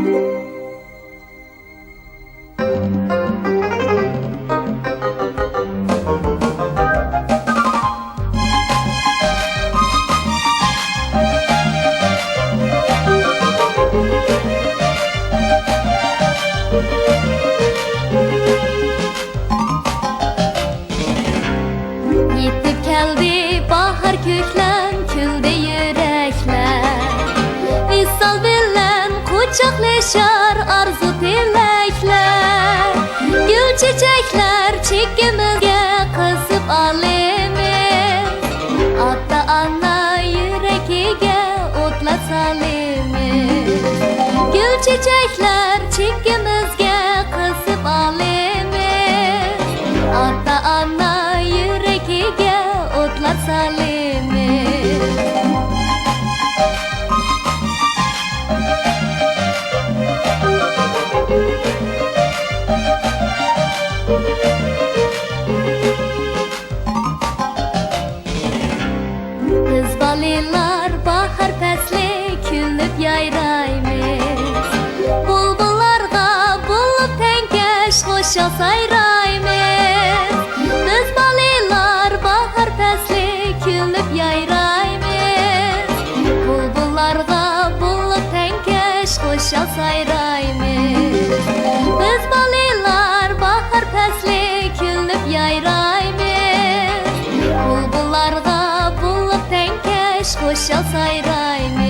Yetip keldi bahar köklen, külde yürekler. Visal bilen kucaklaşar arzu dilekler. Gül çiçekler çekimizge kızıp alemiz. Atta ana yüreğige otla salimiz. Gül çiçekler çekimizge kızıp alemiz. Atta ana yüreğige otla salimiz. Biz balilar bahar pesli külüp yayraymiz. Bulbullarga bulup tenkeş hoşa sayraymiz. Biz balilar bahar pesli külüp yayraymiz. Bulbullarga bulup tenkeş hoşa sayraymiz. Biz balilar bahar pesli külüp yayraymiz. Bulbullarga bulup tenkeş hoşa sayraymiz.